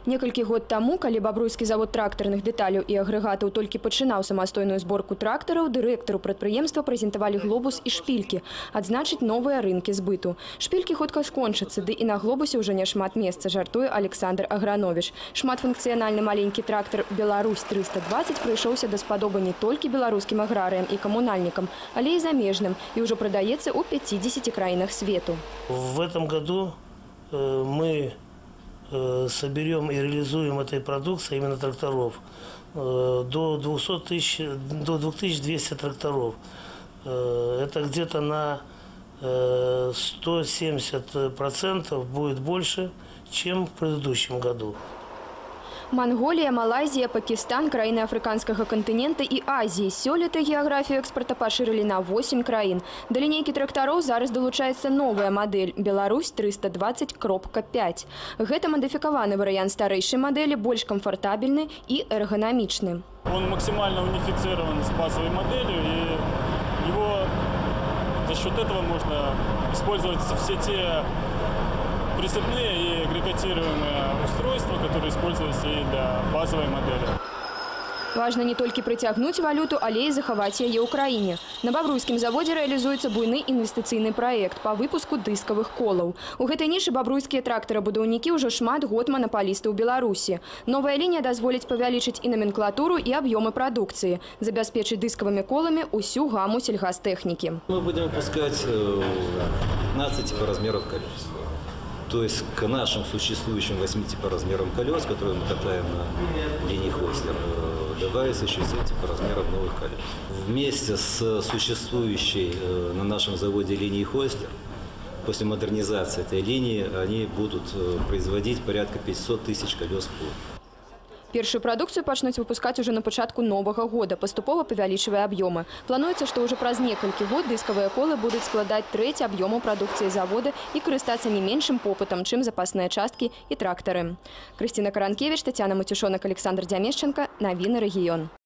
Некалькі год таму, калі бабруйскі завод трактарных дэталяў і агрэгатаў толькі пачынаў самастойную зборку трактараў, дырэктару прадпрыемства прэзентавалі глобус і шпількі, адзначыць новыя рынкі збыту. Шпількі хутка скончацца, ды і на глобусе ўжо няшмат месца, жартуе Александр Агранович. Шматфункцыянальны маленькі трактар «Беларусь-320» прыйшоўся даспадобы не толькі беларускім аграрыям і камунальнікам, але і замежным, і ўжо прадаецца ў 50 краінах свету. В этом году мы соберем и реализуем этой продукции именно тракторов до 2200 тракторов. Это где-то на 170% будет больше, чем в предыдущем году. Монголия, Малайзия, Пакистан, краіны афрыканскага кантынента і Азіі. Сёлета геаграфію экспорта пашырылі на 8 краін. Да лінейкі трактароў зараз далучаецца новая мадэль «Беларусь-320.5». Гэта мадыфікаваны варыянт старэйшай мадэлі, больш камфортабельны і эрганамічны. Он максимально унифицирован с базовой моделью, и его за счет этого можно использовать все те прицепные и агрегатируемые устройства, которые используются и для базовой модели. Важно не толькі прыцягнуць валюту, але і захаваць яе ў краіне. На бабруйскім заводзе рэалізуецца буйны інвестыцыйны праект па выпуску дыскавых колаў. У гэтай нішы бабруйскія трактарабудаўнікі ўжо шмат год манапалісты ў Беларусі. Новая лінія дазволіць павялічыць і наменклатуру, і аб'ёмы прадукцыі, забяспечыць дыскавымі коламі ўсю гаму сельгазтэхнікі. Мы будем выпускать 15 типа размеров колес. То есть к нашим существующим 8 типа размерам колес, которые мы катаем на линии Хойслер, добавится еще 7 типа размеров новых колес. Вместе с существующей на нашем заводе линией Хойслер, после модернизации этой линии, они будут производить порядка 500 тысяч колес в год. Першую прадукцыю пачнуць выпускаць уже на пачатку новага года, паступова павялічвае аб'ёмы. Плануецца, што ўжо праз некалькі год дыскавыя колы будуць складаць трэць аб'ёму прадукцыі завода і карыстацца не меншым попытам, чым запасныя часткі і трактары. Крысціна Каранкевіч, Тацяна Матюшонак, Александр Дзямешченка. Навіны рэгіён.